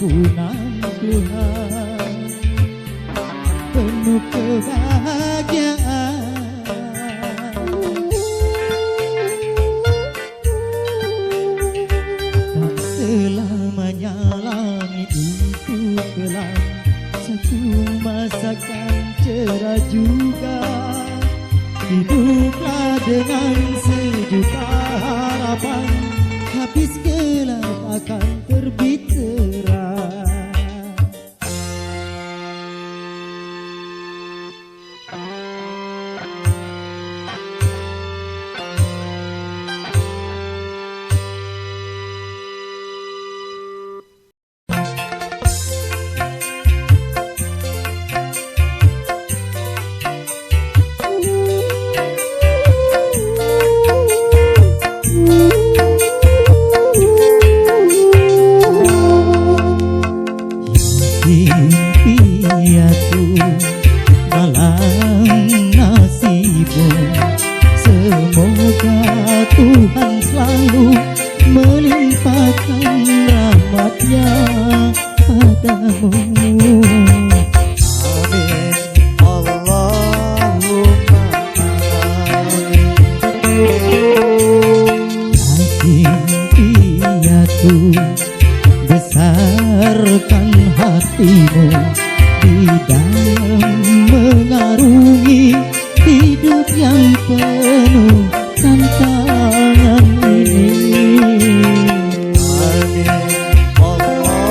ampunan Tuhan penuh kebahagiaan. Tak selamanya langit itu gelap, satu masa kan cerah juga. Hiduplah dengan sejuta harapan, habis gelap akan terbit terang. Impianku malang nasibmu, semoga Tuhan selalu melimpahkan rahmat-Nya padamu. Amin, Allahumma amin. Impianku besarkan hatimu di dalam mengarungi hidup yang penuh tantangan ini. Amin, Allahumma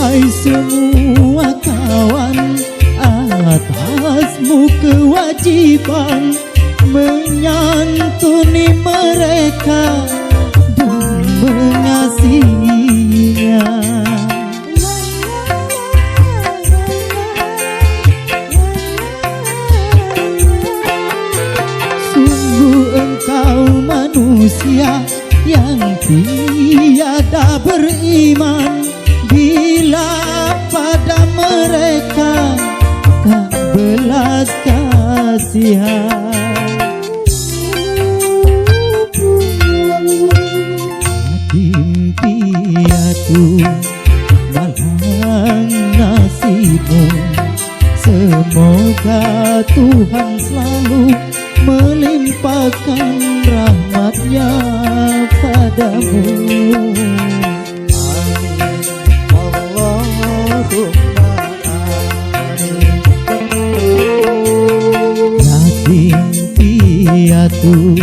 Wahai semua kawan, atasmu kewajiban menyantuni mereka dan mengasihinya. Sungguh engkau manusia yang tiada beriman, bila pada mereka tak belas kasihan. Impianku malang nasibmu, semoga Tuhan selalu melimpahkan rahmat-Nya padamu. Impianku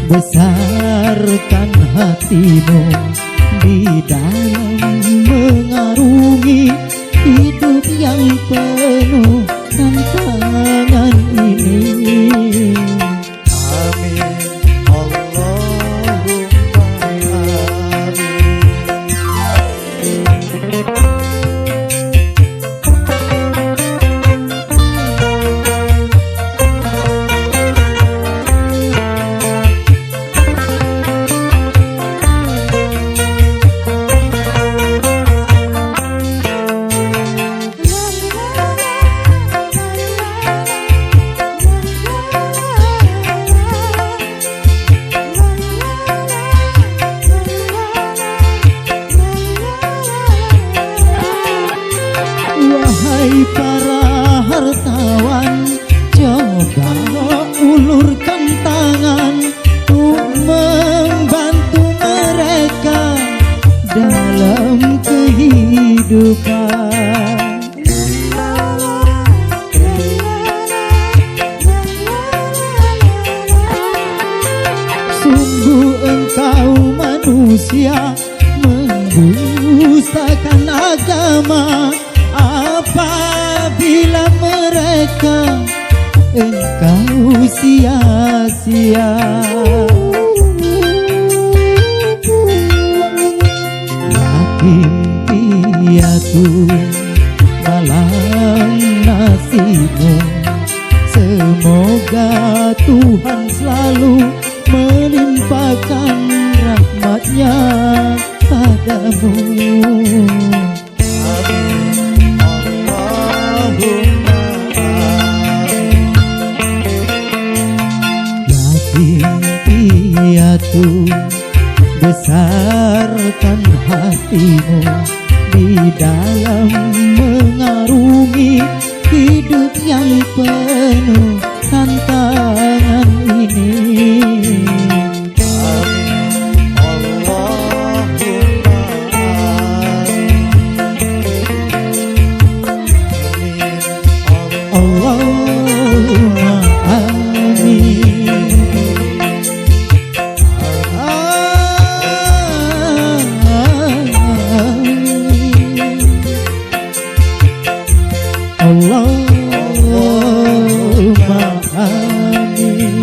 besarkan hatimu di dalam mengarungi hidup yang penuh tantangan ini. Amin, Allahumma amin. Wahai para hartawan, coba ulurkan tangan untuk membantu mereka dalam kehidupan. Sungguh engkau manusia mendustakan agama, apabila mereka engkau sia-sia. padamu. Yakin piatu besarkan hatimu di dalam mengarungi hidup yang penuh tantangan ini. Allahumma amin. Allahumma amin.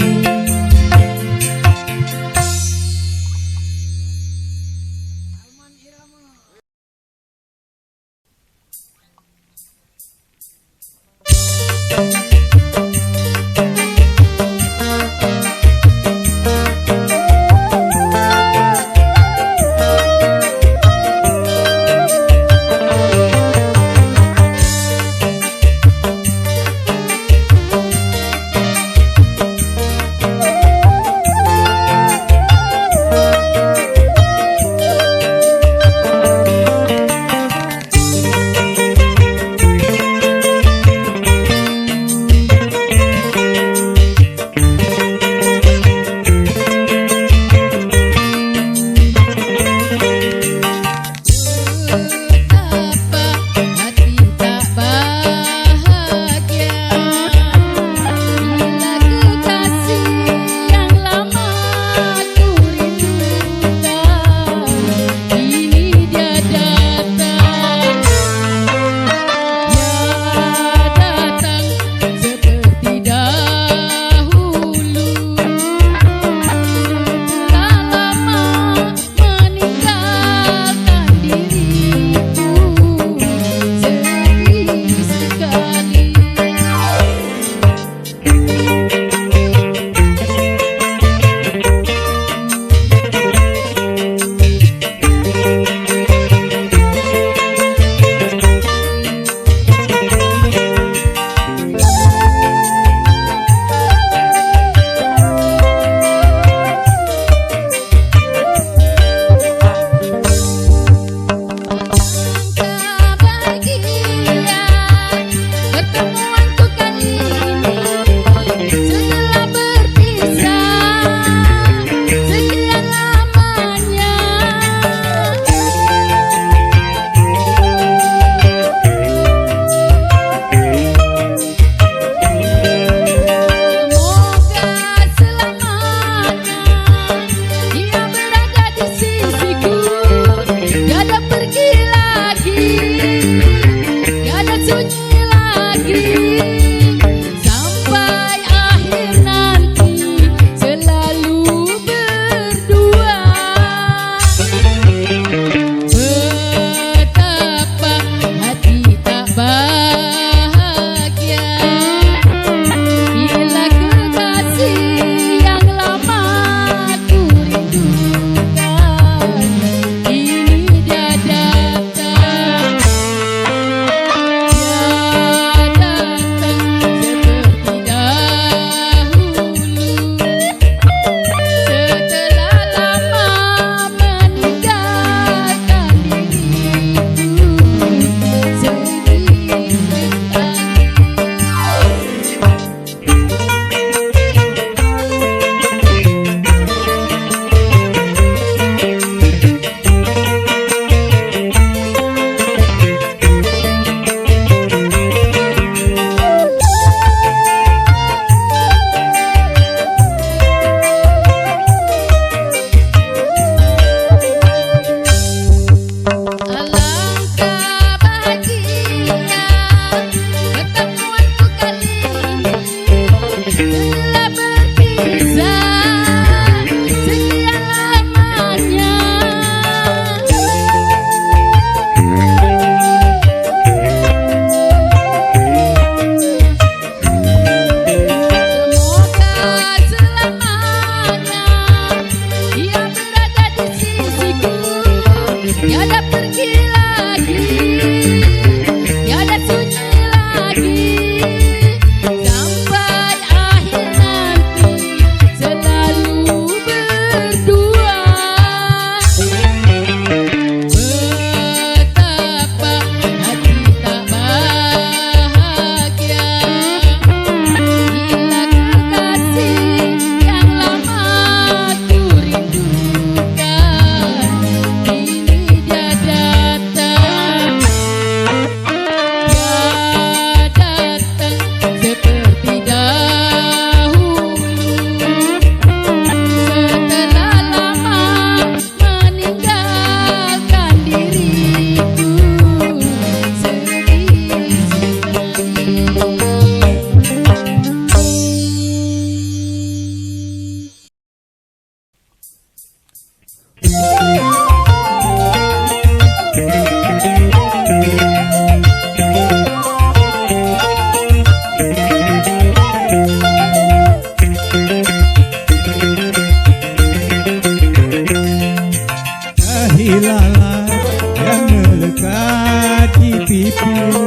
lalat yang melekat di pipimu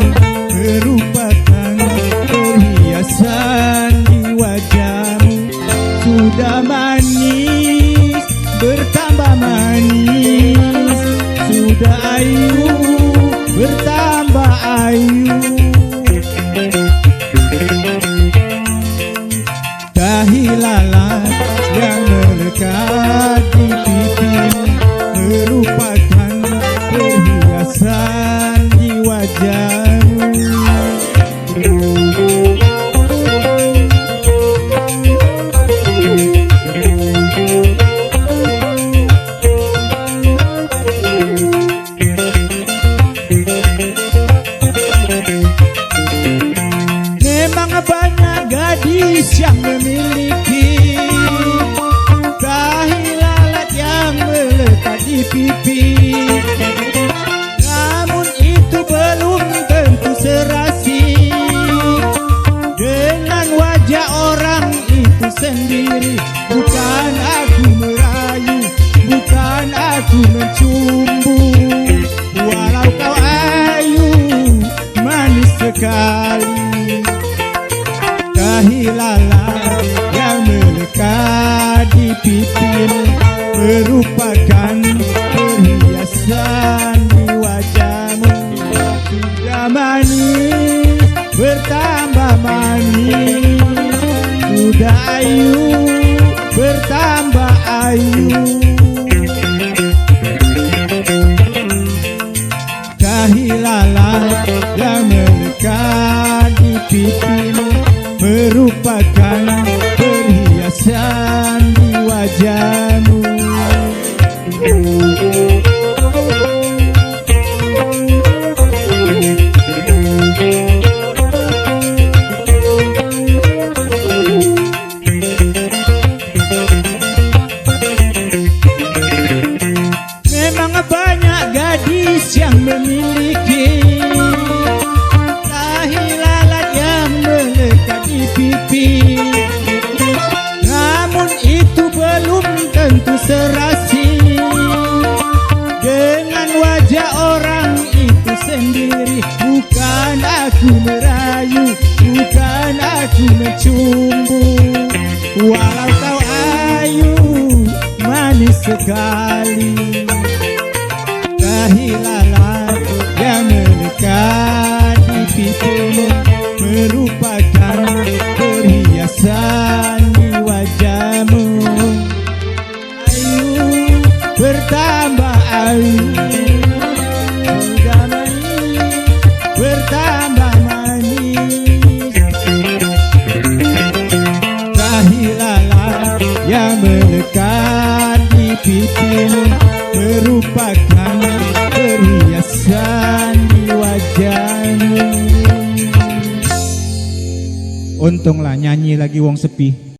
merupakan perhiasan di wajahmu. Sudah manis bertambah manis, sudah ayu bertambah ayu. Dahi lalat yang melekat di pipimu merupakan perhiasan di wajahmu. Memang banyak gadis yang memiliki dahi lalat yang melekat di pipi, namun itu belum tentu serasi dengan wajah orang itu sendiri. Bukan aku merayu, bukan aku mencumbu, walau kau ayu manis sekali. Dahi lalat yang melekat di pipimu merupakan perhiasan di wajahmu. Sudah manis bertambah manis, sudah ayu bertambah ayu. Dahi lalat yang melekat di pipimu merupakan perhiasan di wajahmu. Memang banyak gadis yang memiliki dahi lalat yang melekat di pipi, namun itu belum tentu serasi dengan wajah orang itu sendiri. Bukan aku merayu, bukan aku mencumbu, walau kau ayu manis sekali. Dahi lalat yang melekat di pipimu merupakan perhiasan di wajahmu. Ayu bertambah ayu, sudah manis bertambah manis. Dahi lalat yang melekat di pipimu merupakan perhiasan di wajahmu. Untunglah nyanyi lagi wong sepi.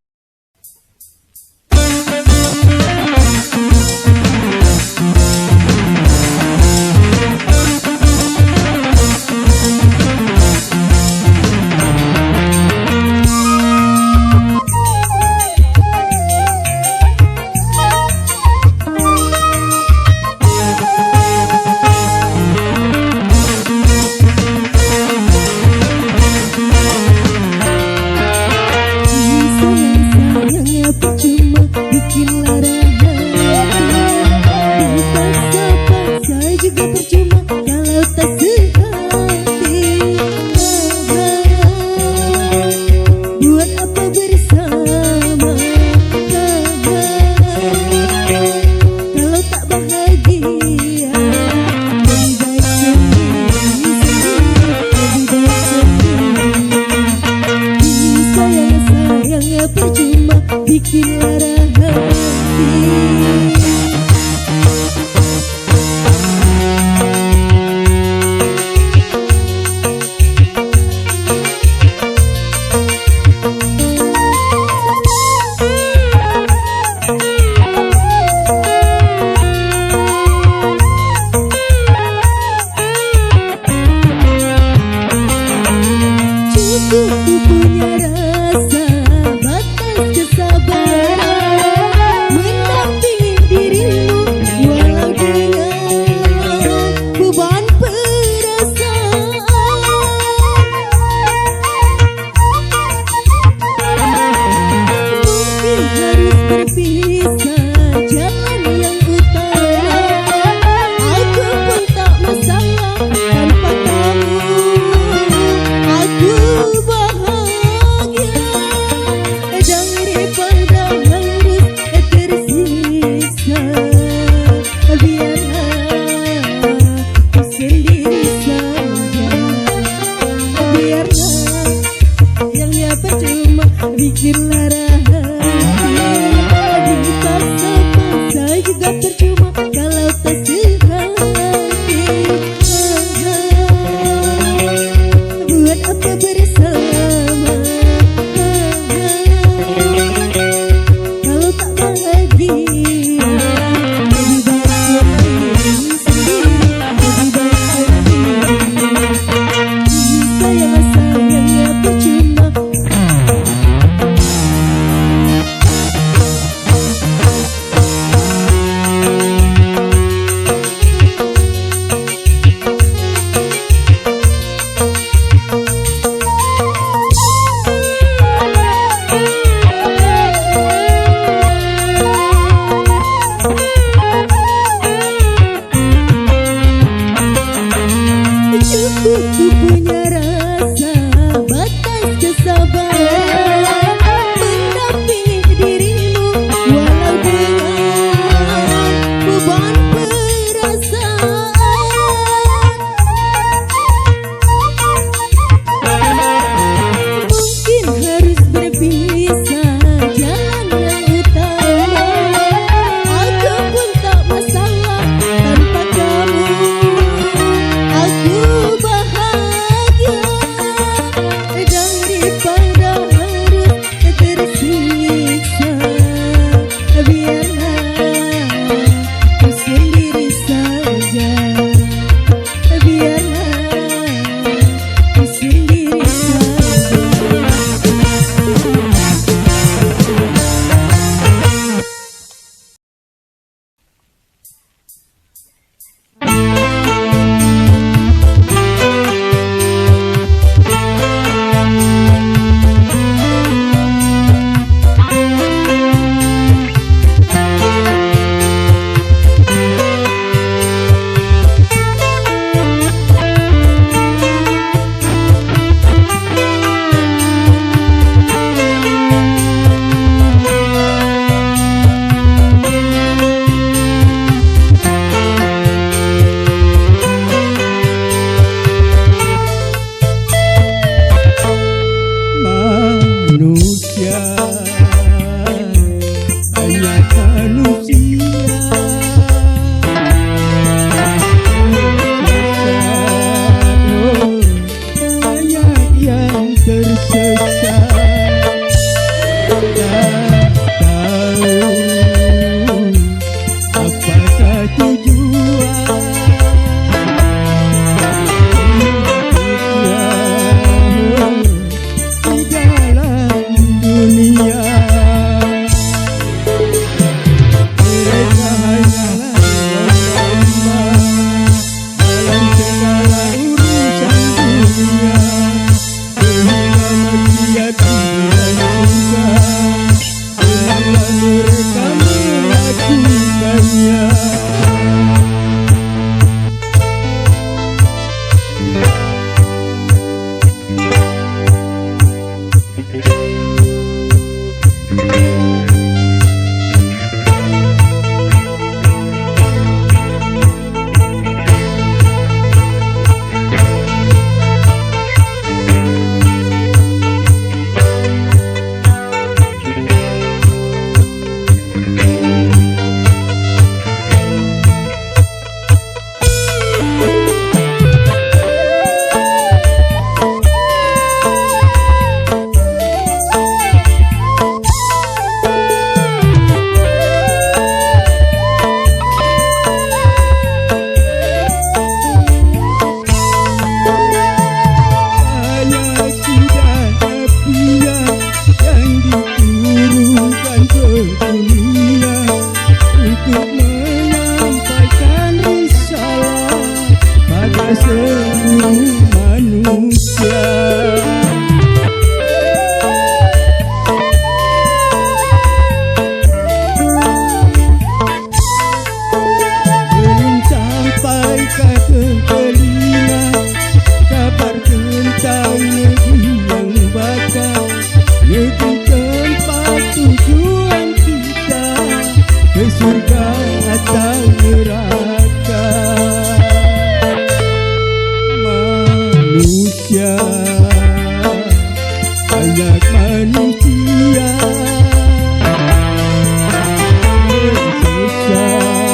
Sayang percuma kalau tak sehati. Buat apa bersama kalau tak bahagia? Lebih baik sendiri, lebih baik sendiri. Sayang percuma. Cukup ku punya rasa batas kesabaran mendampingi dirimu walau dengan beban perasaan. Mungkin harus berpisah jalan yang utama. Aku pun tak masalah tanpa kamu. Aku bahagia daripada harus tersiksa. Biarlah ku sendiri saja. Biarlah ku sendiri saja. Manusia hanya manusia. Banyak yang tersesat. Tak tahu apakah tujuan. Di dalam dunia mereka hanyalah lomba dalam segala urusan dunia, sehingga maksiat tidak suka bila mereka melakukannya. surga atau neraka. Manusia, banyak manusia tersesat.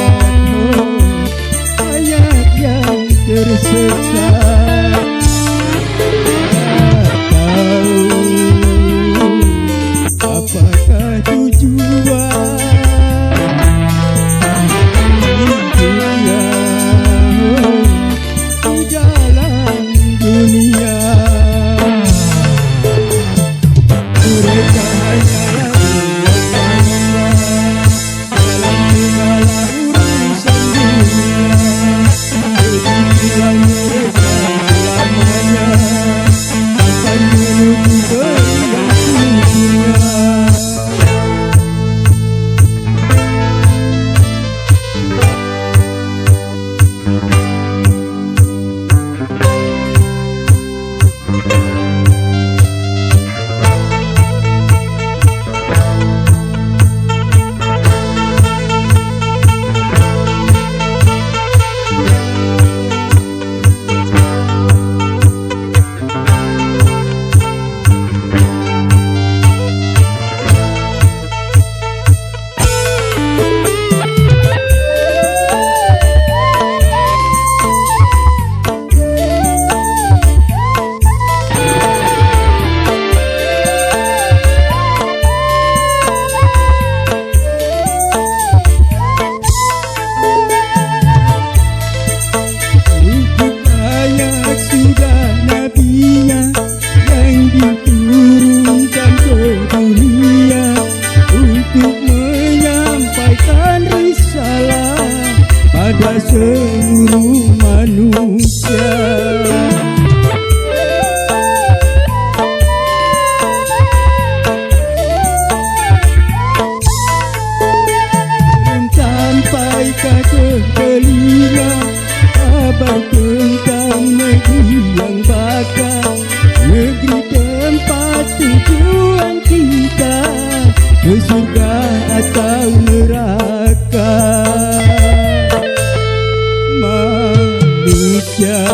tersiksa,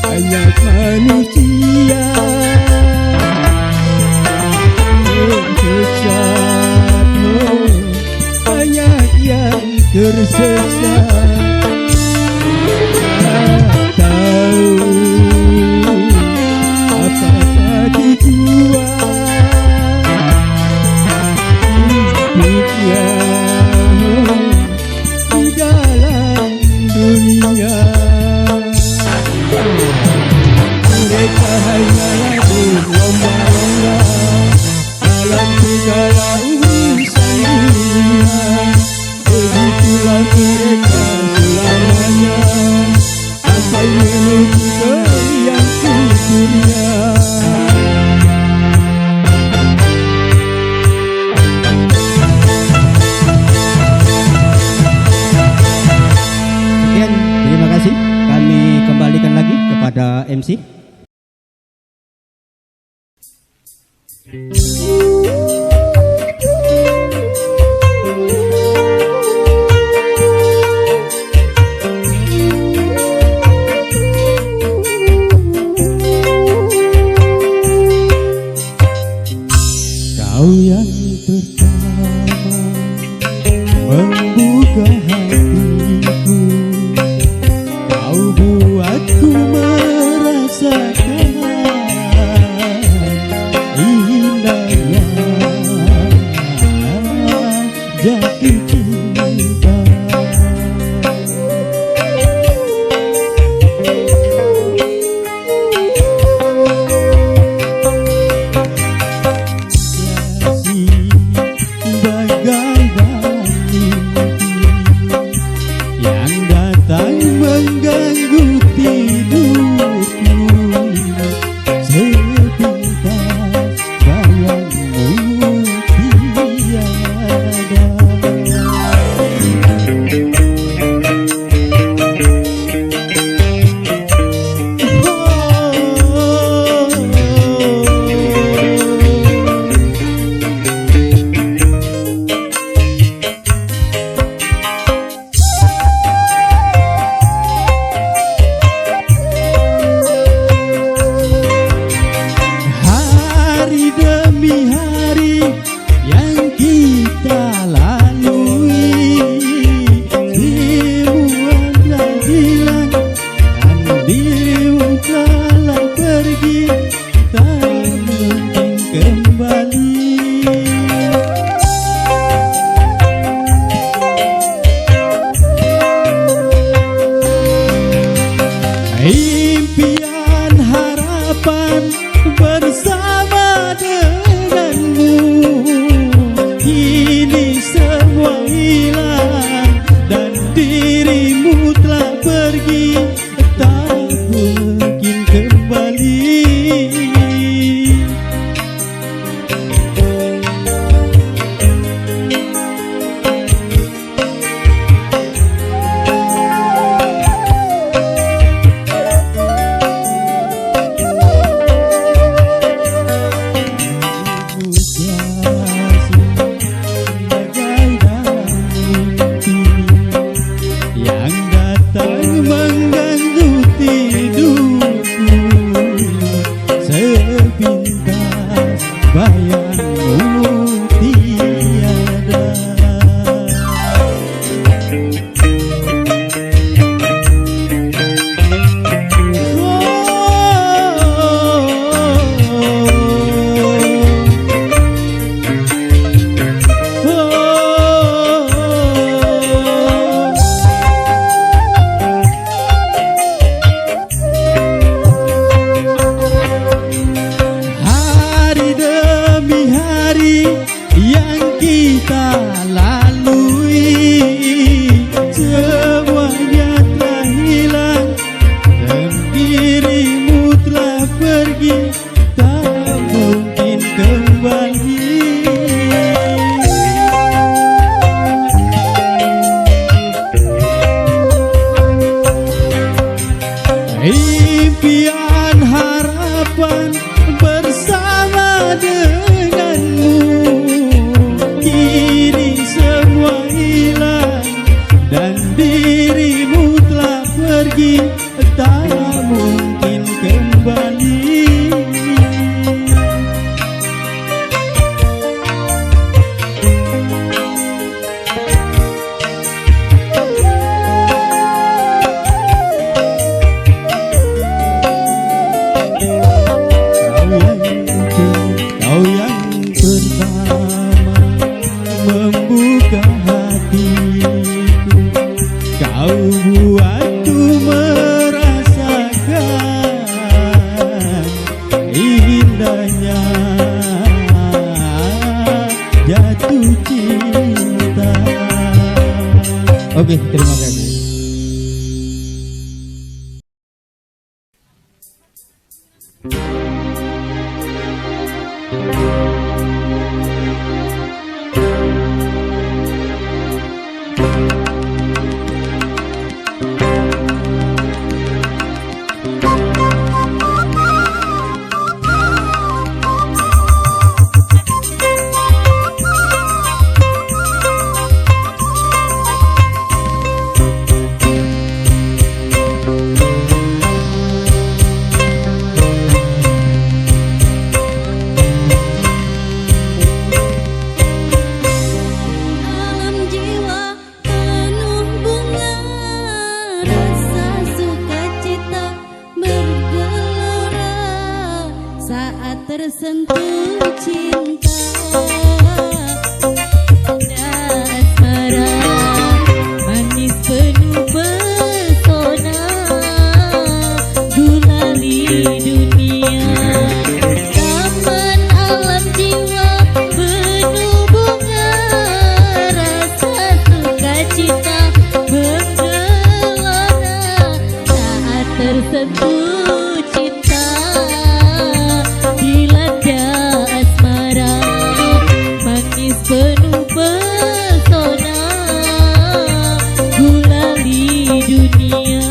banyak manusia tersesat, banyak yang tersesat. Tahu apakah tujuan hidupnya di dalam dunia? Mereka hanyalah berlomba-lomba dalam segala urusan dunia. Begitulah mereka selamanya sampai menuju ke yang sesungguhnya. Sekian, terima kasih. Kami kembalikan lagi kepada MC. Kau yang pertama membuka hatiku, kau buatku merasakan indahnya jatuh cinta. Bagaikan mimpi yang datang mengganggu tidurku, sepintas bayangmu tiada. Oke, terima kasih. Alam jiwa penuh bunga, rasa sukacita bergelora saat tersentuh cinta. Ada asmara manis penuh pesona, gulali dunia. Taman alam jiwa penuh bunga, rasa sukacita bergelora saat tersentuh cinta. Dilanda asmara manis penuh pesona, gulali dunia.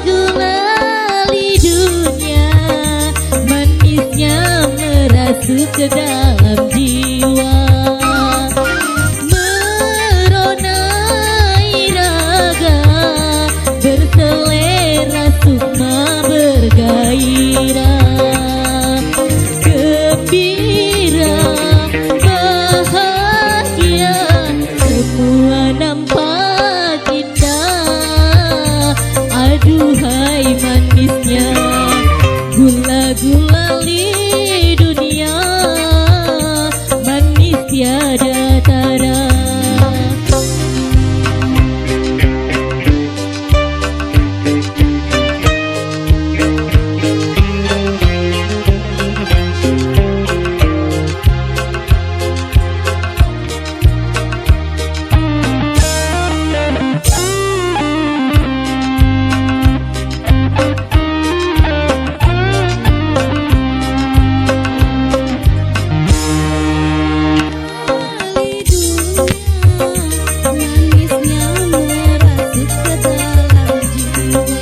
Gulali dunia, manisnya merasuk ke dalam jiwa, meronai raga, berselera sukma bergairah, gembira, bahagia, semua nampak indah. Aduhai manisnya gula-gulali dunia, manis tiada tara. Manisnya merasuk ke dalam jiwa,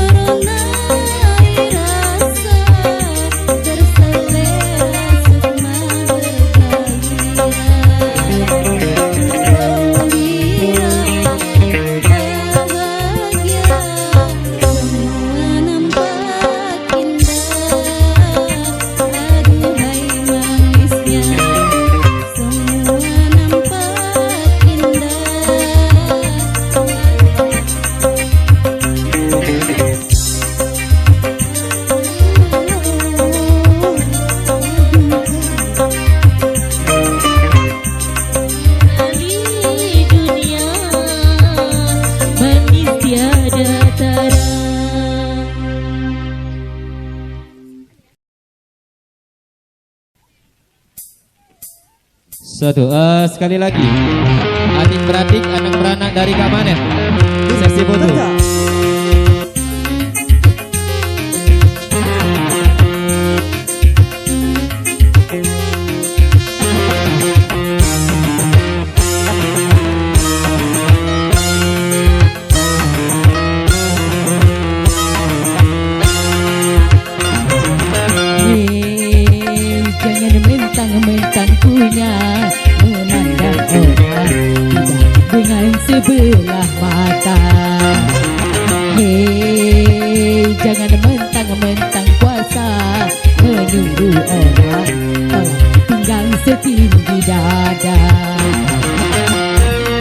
meronai rasa, berselera sukma bergairah, gembira, bahagia, semua nampak indah. Aduhai manisnya semua nampak indah. Gulali dunia, manis tiada tara. Satu, sekali lagi. Adik beradik, anak beranak dari Kak Manet. Sesi foto. Jangan mentang-mentang punya, memandang orang tidak dengan sebelah mata. Jangan mentang-mentang kuasa, menuduh orang pinggang setinggi dada.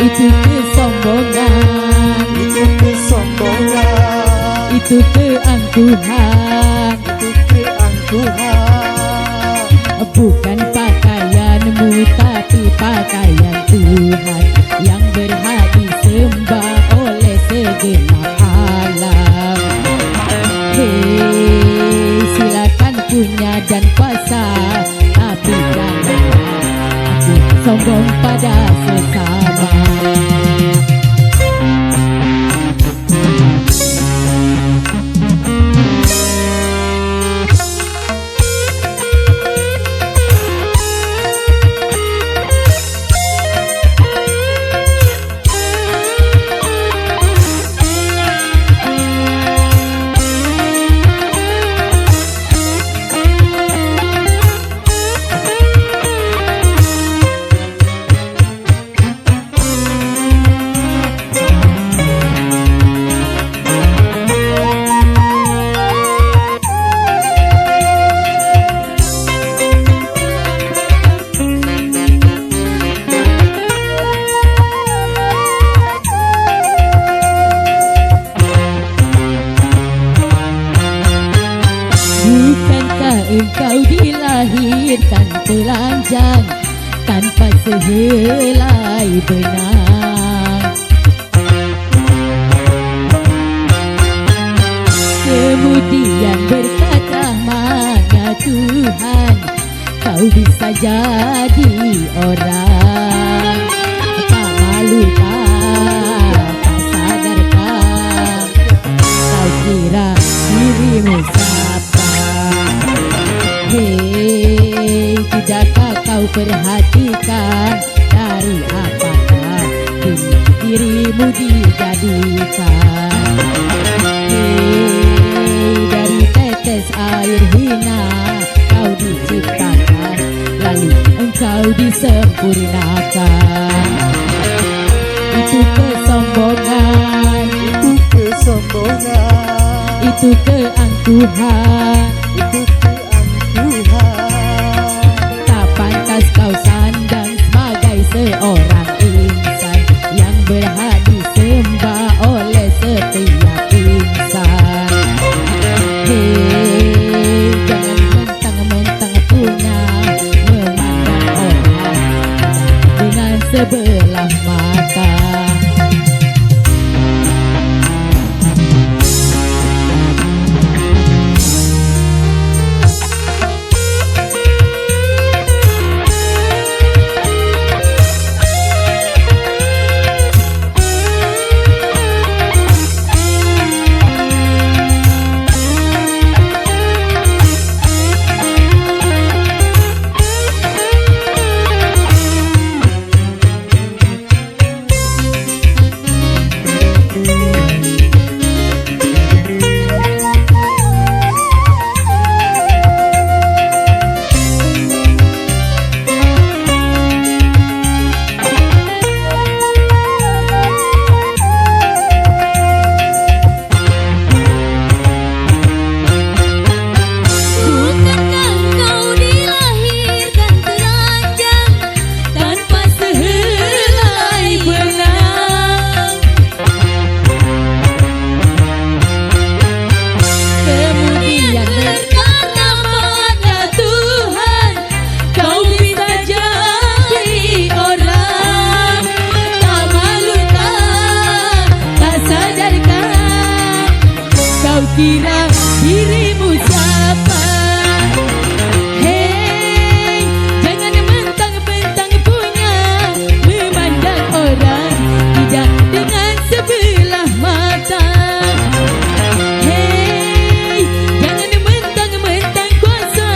itu kesombongan, itu kesombongan, itu keangkuhan, itu keangkuhan. bukan pakaianmu tapi pakaian Tuhan yang berhak disembah oleh segenap alam. Hei, silakan punya dan kuasa, tapi jangan sombong pada sesama. Engkau dilahirkan telanjang tanpa sehelai benang. Kemudian berkata mana Tuhan kau bisa jadi orang? Tak malu tak sadarkah kau kira dirimu siapa? Hei, tidakkah kau perhatikan dari apakah dirimu dijadikan? Hei, dari tetes air hina kau diciptakan, lalu engkau disempurnakan. Itu kesombongan, Itu kesombongan, itu keangkuhan, itu keangkuhan. tak pantas kau sandang sebagai seorang insan yang berhak disembah oleh setiap insan. Hei, jangan mentang-mentang punya, memandang orang dengan sebelah mata. Kira dirimu siapa? Hei, jangan mentang-mentang punya, memandang orang tidak dengan sebelah mata. Hei, jangan mentang-mentang kuasa,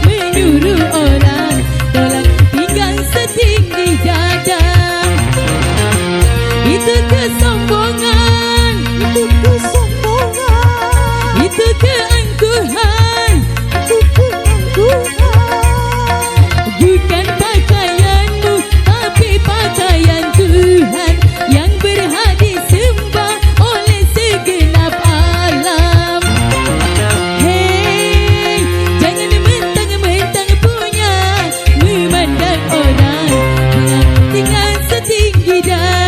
menyuruh orang tolak pinggang setinggi dada. Itu kesombongan, Itu kesombongan, itu keangkuhan, itu keangkuhan. bukan pakaianmu tapi pakaian Tuhan yang berhak disembah oleh segenap alam. Hei, jangan mentang-mentang punya, memandang orang dengan setinggi dada.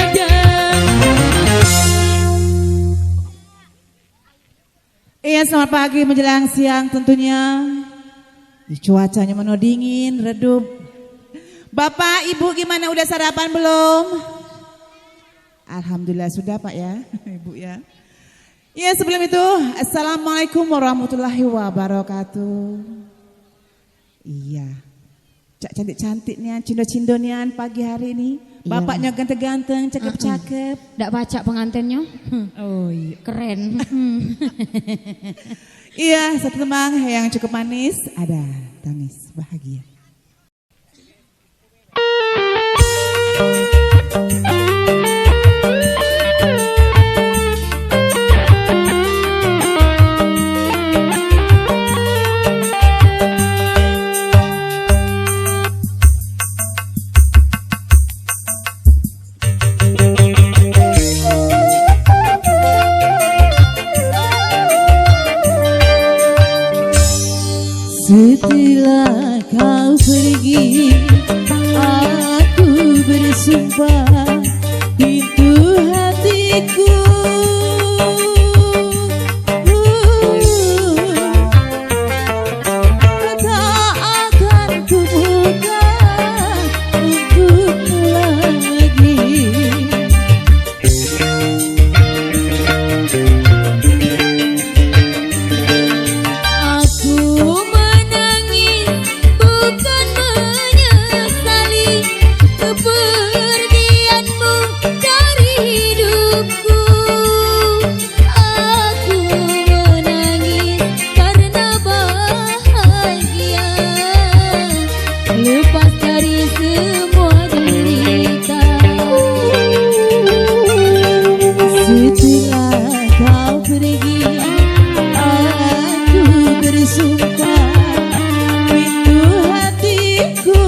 Iya, selamat pagi menjelang siang tentunya. Cuacanya mana dingin, redup. Bapak, Ibu gimana, udah sarapan belum? Alhamdulillah sudah Pak ya, Ibu ya. Iya, sebelum itu Assalamualaikum warahmatullahi wabarakatuh. Iya, cak cantik-cantiknya, cindo-cindonian pagi hari ini. Bapaknya ganteng-ganteng, cakep-cakep. Ndak baca pengantinnya? Oh iya. Keren. Iya, satu tembang yang cukup manis, ada tangis bahagia. Setelah kau pergi, aku bersumpah itu hatiku tak akan kubuka untukmu lagi. Kepergianmu dari hidupku, aku menangis karena bahagia lepas dari semua derita. Setelah kau pergi, aku bersumpah itu hatiku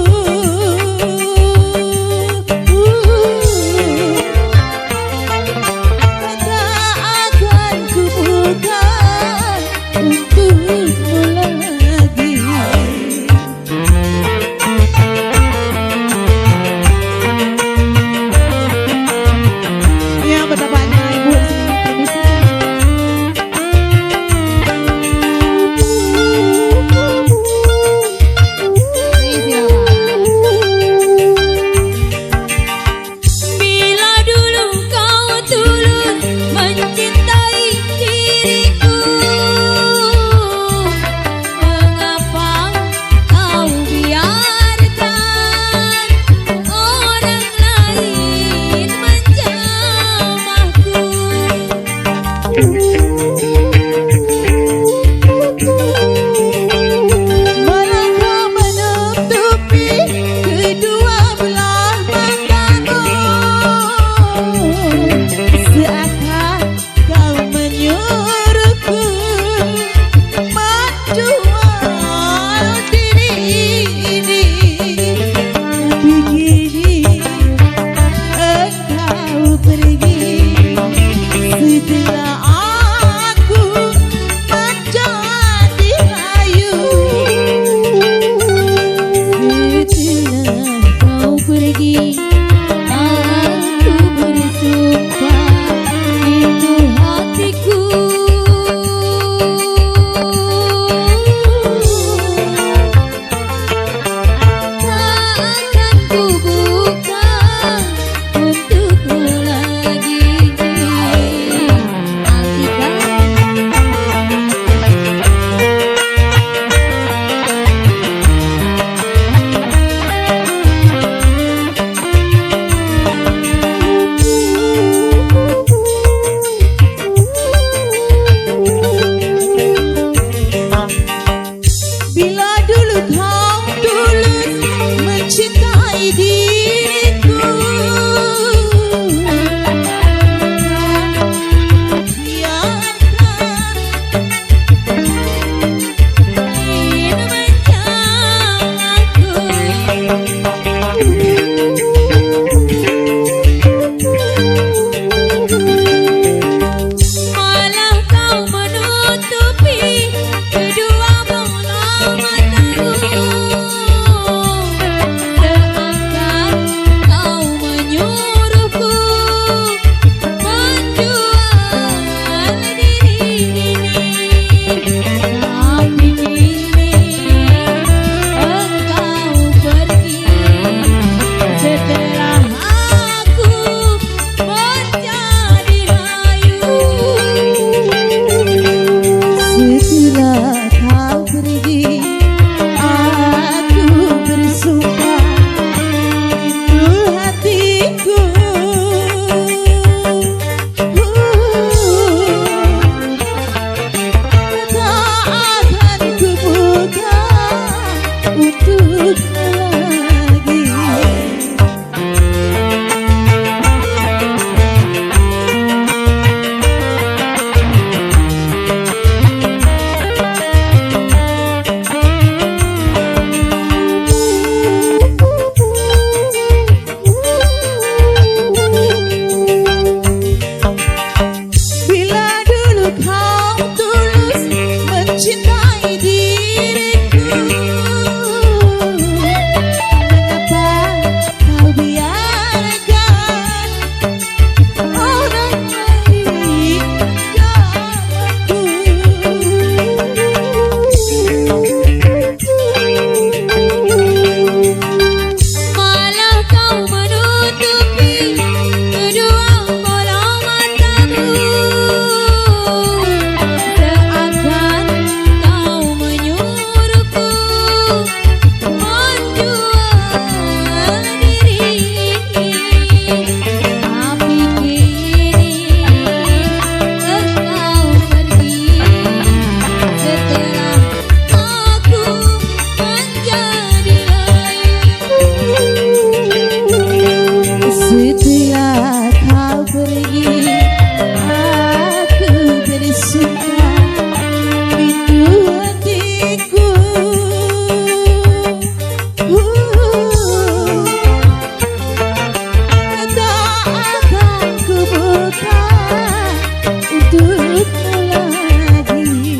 pergi, aku bersumpah pintu hatiku. Tak akan ku buka untukmu lagi.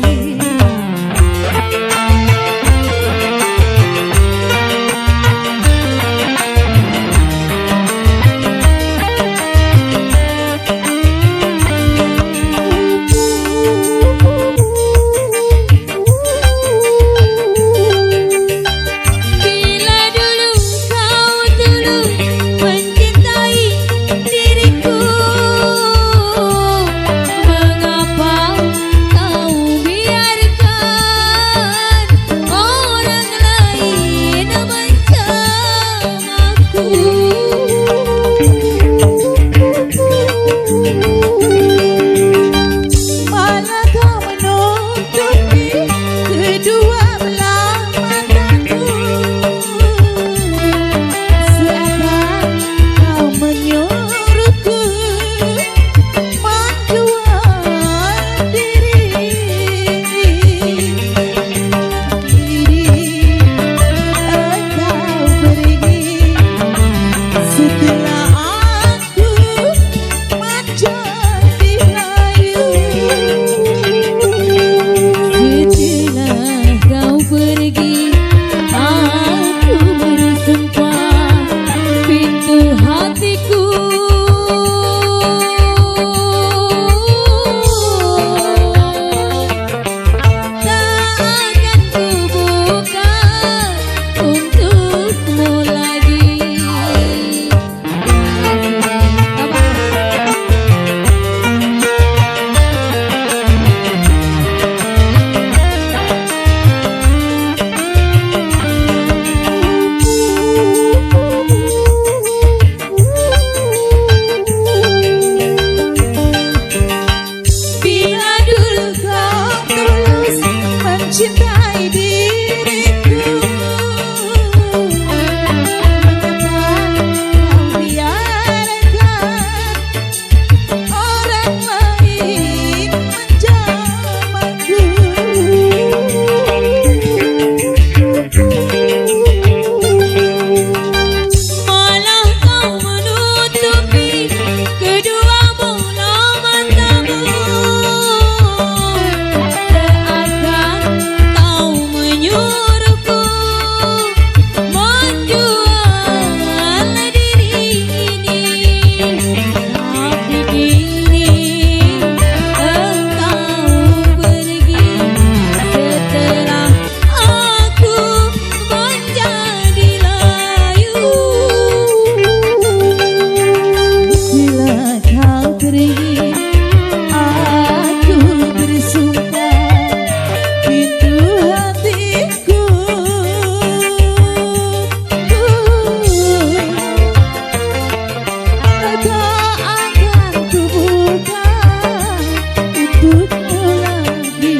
Bila dulu kau tulus mencintai diriku, mengapa kau biarkan orang lain mencam aku? Malah kau menutupi kedua belah mataku, seakan kau menyuruhku menjual diri. Engkau pergi setelah aku menjadi layu. Setelah kau pergi, aku bersumpah pintu hatiku. Tak akan ku buka untukmu lagi. Bila dulu kau tulus mencintai diriku, mengapa kau biarkan orang lain menjam aku? Malah kau menutupi kedua bola matamu, seakan kau menyuruhku menjual diri ini. Tapi kini engkau pergi setelah aku menjadi layu. Bila kau pergi, aku bersumpah pintu hatiku. Tak akan ku buka untukmu lagi.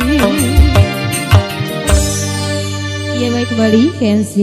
Ya baik, kembali KMC.